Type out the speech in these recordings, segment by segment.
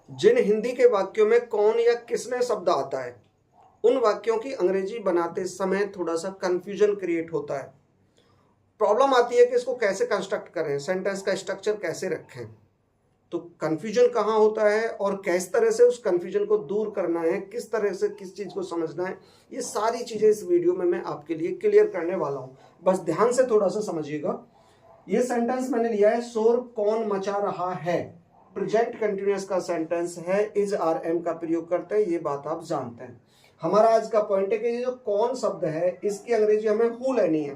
जिन हिंदी के वाक्यों में कौन या किसने शब्द आता है उन वाक्यों की अंग्रेजी बनाते समय थोड़ा सा कंफ्यूजन क्रिएट होता है। प्रॉब्लम आती है कि इसको कैसे कंस्ट्रक्ट करें, सेंटेंस का स्ट्रक्चर कैसे रखें। तो कंफ्यूजन कहाँ होता है और किस तरह से उस कंफ्यूजन को दूर करना है, किस तरह से किस चीज़ को समझना है, ये सारी चीज़ें इस वीडियो में मैं आपके लिए क्लियर करने वाला हूँ। बस ध्यान से थोड़ा सा समझिएगा। ये सेंटेंस मैंने लिया है, शोर कौन मचा रहा है। प्रेजेंट कंटिन्यूअस का सेंटेंस है, इज आर एम का प्रयोग करते हैं, ये बात आप जानते हैं। हमारा आज का पॉइंट है कि ये जो कौन शब्द है इसकी अंग्रेजी हमें हु लेनी है।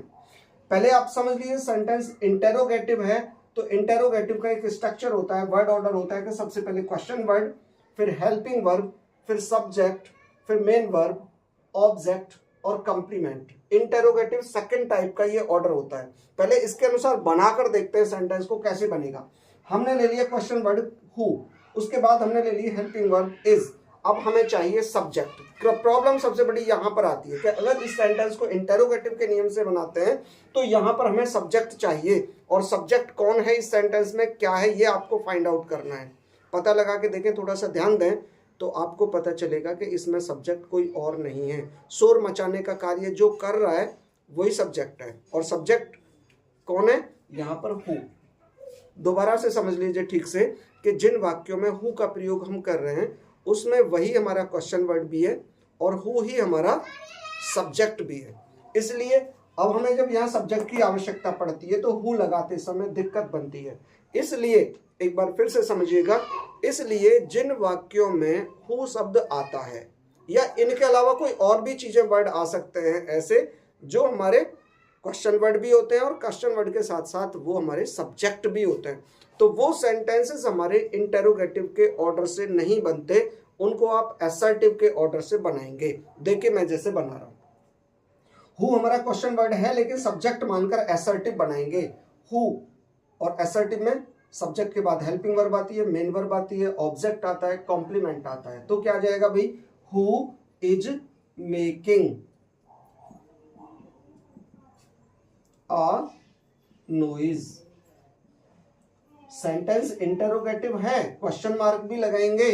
पहले आप समझ लीजिए सेंटेंस इंटेरोगेटिव है, तो इंटेरोगेटिव का एक स्ट्रक्चर होता है, वर्ड ऑर्डर होता है कि सबसे पहले क्वेश्चन वर्ड, फिर हेल्पिंग वर्ब, फिर सब्जेक्ट, फिर मेन वर्ब, ऑब्जेक्ट और कंप्लीमेंट। इंटेरोगेटिव सेकंड टाइप का ये ऑर्डर होता है। पहले इसके अनुसार बनाकर देखते हैं सेंटेंस को कैसे बनेगा। हमने ले लिया क्वेश्चन वर्ड हु, उसके बाद हमने ले लिया हेल्पिंग वर्ब इज, अब हमें चाहिए सब्जेक्ट। प्रॉब्लम सबसे बड़ी यहाँ पर आती है कि अगर इस सेंटेंस को इंटेरोगेटिव के नियम से बनाते हैं तो यहाँ पर हमें सब्जेक्ट चाहिए, और सब्जेक्ट कौन है इस सेंटेंस में, क्या है, ये आपको फाइंड आउट करना है। पता लगा के देखें, थोड़ा सा ध्यान दें तो आपको पता चलेगा कि इसमें सब्जेक्ट कोई और नहीं है। शोर मचाने का कार्य जो कर रहा है वही सब्जेक्ट है, और सब्जेक्ट कौन है यहाँ पर, हु। दोबारा से समझ लीजिए ठीक से कि जिन वाक्यों में हु का प्रयोग हम कर रहे हैं उसमें वही हमारा क्वेश्चन वर्ड भी है और हु ही हमारा सब्जेक्ट भी है। इसलिए अब हमें जब यहाँ सब्जेक्ट की आवश्यकता पड़ती है तो हु लगाते समय दिक्कत बनती है। इसलिए एक बार फिर से समझिएगा, इसलिए जिन वाक्यों में हु शब्द आता है या इनके अलावा कोई और भी चीजें वर्ड आ सकते हैं ऐसे जो हमारे क्वेश्चन वर्ड भी होते हैं और क्वेश्चन वर्ड के साथ साथ वो हमारे सब्जेक्ट भी होते हैं, तो वो सेंटेंसेस हमारे इंटेरोगेटिव के ऑर्डर से नहीं बनते, उनको आप असर्टिव के ऑर्डर से बनाएंगे। देखिए मैं जैसे बना रहा हूं, हु हमारा क्वेश्चन वर्ड है लेकिन सब्जेक्ट मानकर असर्टिव बनाएंगे। हु और असर्टिव में सब्जेक्ट के बाद हेल्पिंग वर्ब आती है, मेन वर्ब आती है, ऑब्जेक्ट आता है, कॉम्प्लीमेंट आता है। तो क्या आ जाएगा भाई, who is making a noise. Sentence interrogative है, क्वेश्चन मार्क भी लगाएंगे,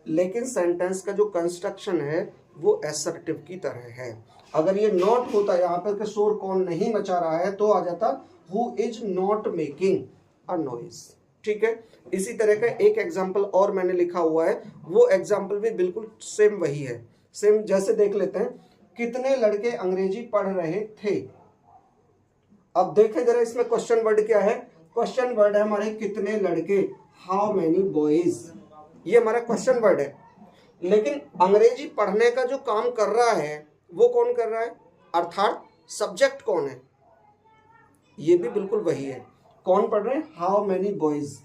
लेकिन सेंटेंस का जो कंस्ट्रक्शन है वो असर्टिव की तरह है। अगर ये नॉट होता यहाँ पर कि शोर कौन नहीं मचा रहा है तो आ जाता who is not making a noise. ठीक है, इसी तरह का एक एग्जाम्पल और मैंने लिखा हुआ है, वो एग्जाम्पल भी बिल्कुल सेम वही है। सेम जैसे देख लेते हैं, कितने लड़के अंग्रेजी पढ़ रहे थे। अब देखें जरा इसमें क्वेश्चन वर्ड क्या है, क्वेश्चन वर्ड है हमारे कितने लड़के, हाउ मेनी बॉयज, ये हमारा क्वेश्चन वर्ड है। लेकिन अंग्रेजी पढ़ने का जो काम कर रहा है वो कौन कर रहा है, अर्थात सब्जेक्ट कौन है, ये भी बिल्कुल वही है। कौन पढ़ रहे हैं, हाउ मेनी बॉयज।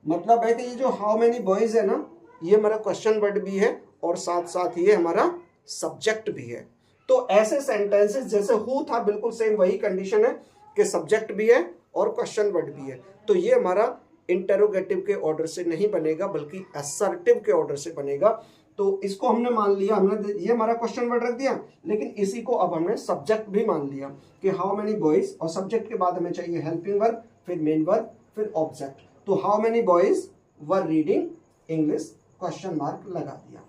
मतलब है कि ये जो हाउ मेनी बॉयज है ना, ये हमारा क्वेश्चन वर्ड भी है और साथ साथ ये हमारा सब्जेक्ट भी है। तो ऐसे सेंटेंसेस जैसे हु था बिल्कुल सेम वही कंडीशन है कि सब्जेक्ट भी है और क्वेश्चन वर्ड भी है। तो ये हमारा इंटेरोगेटिव के ऑर्डर से नहीं बनेगा बल्कि असर्टिव के ऑर्डर से बनेगा। तो इसको हमने मान लिया, हमने ये हमारा क्वेश्चन वर्ड रख दिया, लेकिन इसी को अब हमने सब्जेक्ट भी मान लिया कि हाउ मेनी बॉयज, और सब्जेक्ट के बाद हमें चाहिए हेल्पिंग वर्ब, फिर मेन वर्ब, फिर ऑब्जेक्ट। तो how many boys were reading English, question mark लगा दिया।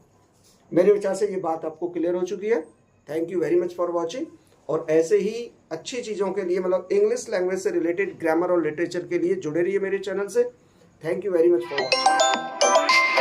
मेरे विचार से ये बात आपको क्लियर हो चुकी है। Thank you very much for watching. और ऐसे ही अच्छी चीज़ों के लिए, मतलब इंग्लिश लैंग्वेज से रिलेटेड ग्रामर और लिटरेचर के लिए जुड़े रहिए मेरे चैनल से। Thank you very much for watching.